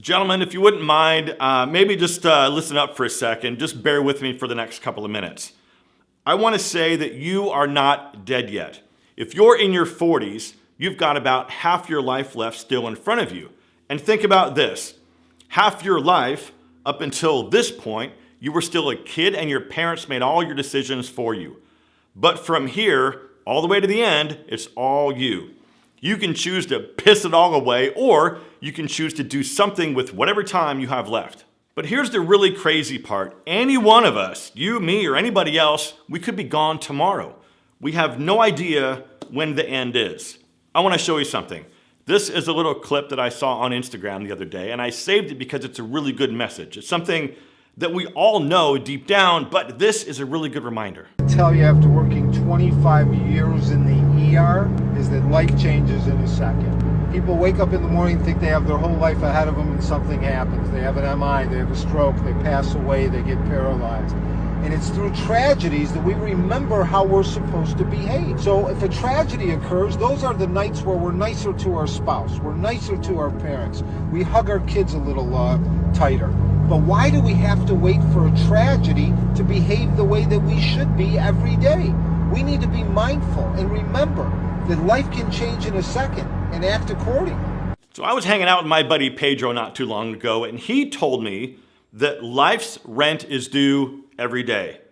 Gentlemen, if you wouldn't mind, maybe just listen up for a second. Just bear with me for the next couple of minutes. I want to say that you are not dead yet. If you're in your 40s, you've got about half your life left still in front of you. And think about this. Half your life, up until this point, you were still a kid and your parents made all your decisions for you. But from here, all the way to the end, it's all you. You can choose to piss it all away, or you can choose to do something with whatever time you have left. But here's the really crazy part. Any one of us, you, me, or anybody else, we could be gone tomorrow. We have no idea when the end is. I want to show you something. This is a little clip that I saw on Instagram the other day, and I saved it because it's a really good message. It's something that we all know deep down, but this is a really good reminder. I tell you, after working 25 years in the ER, is that life changes in a second. People wake up in the morning, think they have their whole life ahead of them, and something happens. They have an MI, they have a stroke, they pass away, they get paralyzed. And it's through tragedies that we remember how we're supposed to behave. So if a tragedy occurs, those are the nights where we're nicer to our spouse, we're nicer to our parents, we hug our kids a little tighter. But why do we have to wait for a tragedy to behave the way that we should be every day? We need to be mindful and remember that life can change in a second and act accordingly. So I was hanging out with my buddy Pedro not too long ago, and he told me that life's rent is due every day.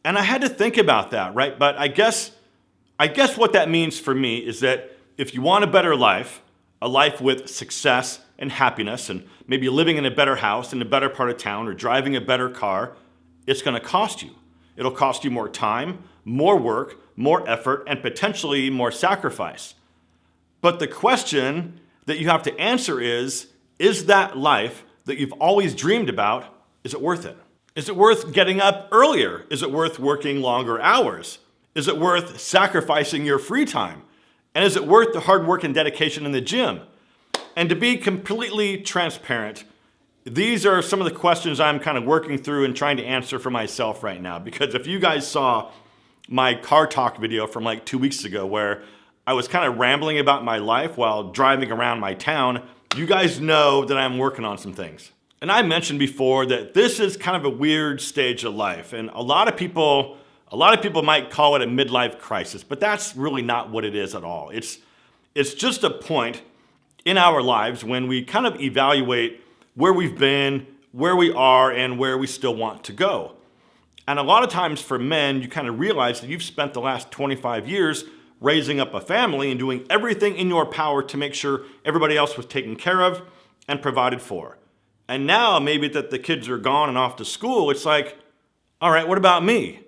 And I had to think about that, right? But I guess what that means for me is that if you want a better life, a life with success and happiness, and maybe living in a better house in a better part of town or driving a better car, it's going to cost you. It'll cost you more time, more work, more effort, and potentially more sacrifice. But the question that you have to answer is that life that you've always dreamed about, is it worth it? Is it worth getting up earlier? Is it worth working longer hours? Is it worth sacrificing your free time? And is it worth the hard work and dedication in the gym? And to be completely transparent, these are some of the questions I'm kind of working through and trying to answer for myself right now. Because if you guys saw my car talk video from like 2 weeks ago where I was kind of rambling about my life while driving around my town, you guys know that I'm working on some things. And I mentioned before that this is kind of a weird stage of life. And a lot of people might call it a midlife crisis, but that's really not what it is at all. It's just a point in our lives when we kind of evaluate where we've been, where we are, and where we still want to go. And a lot of times for men, you kind of realize that you've spent the last 25 years raising up a family and doing everything in your power to make sure everybody else was taken care of and provided for. And now maybe that the kids are gone and off to school, it's like, all right, what about me?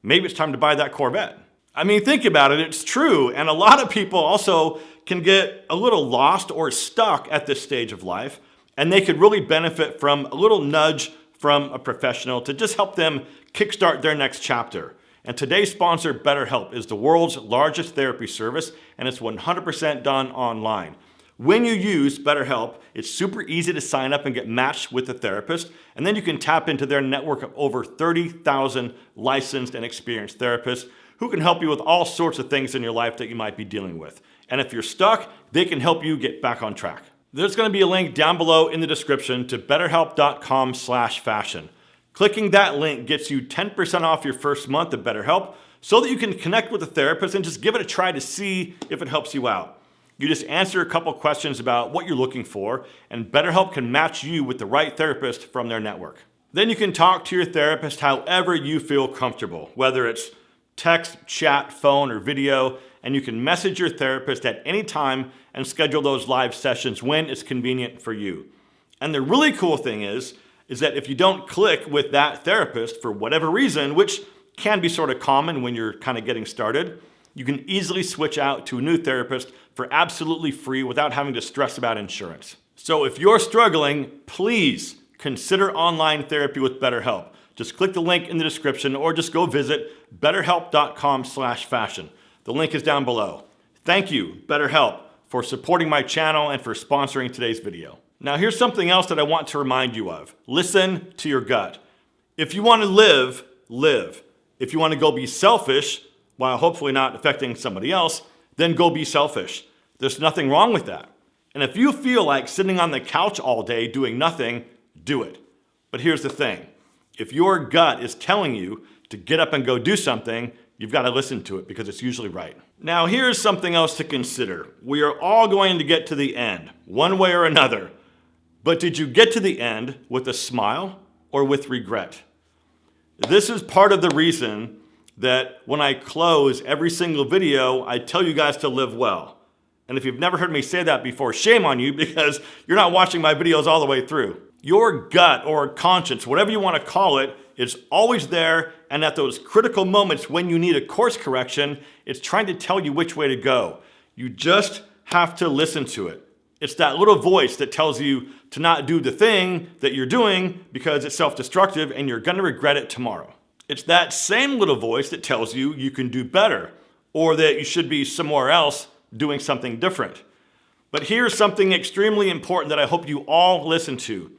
Maybe it's time to buy that Corvette. I mean, think about it, it's true. And a lot of people also can get a little lost or stuck at this stage of life, and they could really benefit from a little nudge from a professional to just help them kickstart their next chapter. And today's sponsor, BetterHelp, is the world's largest therapy service, and it's 100% done online. When you use BetterHelp, it's super easy to sign up and get matched with a therapist, and then you can tap into their network of over 30,000 licensed and experienced therapists who can help you with all sorts of things in your life that you might be dealing with. And if you're stuck, they can help you get back on track. There's going to be a link down below in the description to betterhelp.com/fashion. Clicking that link gets you 10% off your first month of BetterHelp so that you can connect with a therapist and just give it a try to see if it helps you out. You just answer a couple questions about what you're looking for, and BetterHelp can match you with the right therapist from their network. Then you can talk to your therapist however you feel comfortable, whether it's text, chat, phone, or video, and you can message your therapist at any time and schedule those live sessions when it's convenient for you. And the really cool thing is that if you don't click with that therapist for whatever reason, which can be sort of common when you're kind of getting started, you can easily switch out to a new therapist for absolutely free without having to stress about insurance. So if you're struggling, please consider online therapy with BetterHelp. Just click the link in the description or just go visit betterhelp.com/fashion. The link is down below. Thank you, BetterHelp, for supporting my channel and for sponsoring today's video. Now here's something else that I want to remind you of. Listen to your gut. If you want to live, live. If you want to go be selfish, while hopefully not affecting somebody else, then go be selfish. There's nothing wrong with that. And if you feel like sitting on the couch all day doing nothing, do it. But here's the thing. If your gut is telling you to get up and go do something, you've got to listen to it because it's usually right. Now, here's something else to consider. We are all going to get to the end, one way or another. But did you get to the end with a smile or with regret? This is part of the reason that when I close every single video, I tell you guys to live well. And if you've never heard me say that before, shame on you because you're not watching my videos all the way through. Your gut or conscience, whatever you want to call it, is always there, and at those critical moments when you need a course correction, it's trying to tell you which way to go. You just have to listen to it. It's that little voice that tells you to not do the thing that you're doing because it's self-destructive and you're going to regret it tomorrow. It's that same little voice that tells you you can do better or that you should be somewhere else doing something different. But here's something extremely important that I hope you all listen to.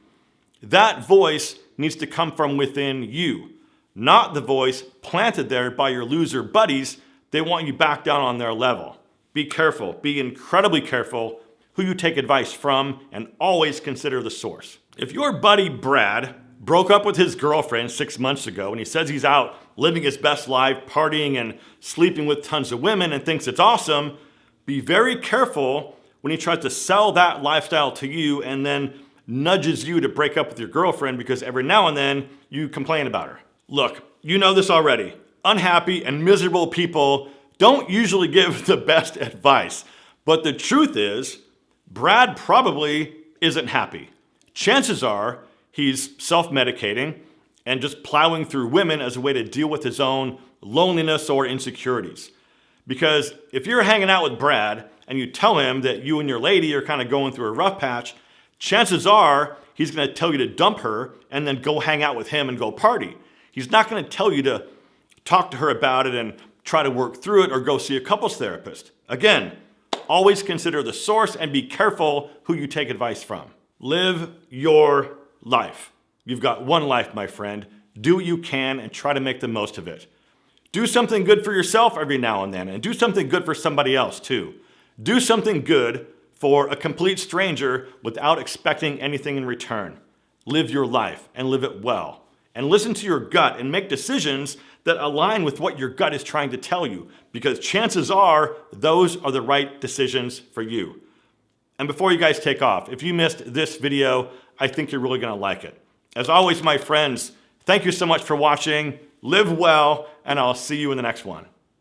That voice needs to come from within you, not the voice planted there by your loser buddies. They want you back down on their level. Be careful, be incredibly careful who you take advice from, and always consider the source. If your buddy Brad broke up with his girlfriend 6 months ago and he says he's out living his best life, partying and sleeping with tons of women and thinks it's awesome, be very careful when he tries to sell that lifestyle to you and then nudges you to break up with your girlfriend because every now and then you complain about her. Look, you know this already. Unhappy and miserable people don't usually give the best advice. But the truth is, Brad probably isn't happy. Chances are he's self-medicating and just plowing through women as a way to deal with his own loneliness or insecurities. Because if you're hanging out with Brad and you tell him that you and your lady are kind of going through a rough patch, chances are he's going to tell you to dump her and then go hang out with him and go party. He's not going to tell you to talk to her about it and try to work through it or go see a couples therapist. Again, always consider the source and be careful who you take advice from. Live your life. You've got one life, my friend. Do what you can and try to make the most of it. Do something good for yourself every now and then, and do something good for somebody else too. Do something good for a complete stranger without expecting anything in return. Live your life and live it well. And listen to your gut and make decisions that align with what your gut is trying to tell you, because chances are those are the right decisions for you. And before you guys take off, if you missed this video, I think you're really going to like it. As always, my friends, thank you so much for watching. Live well, and I'll see you in the next one.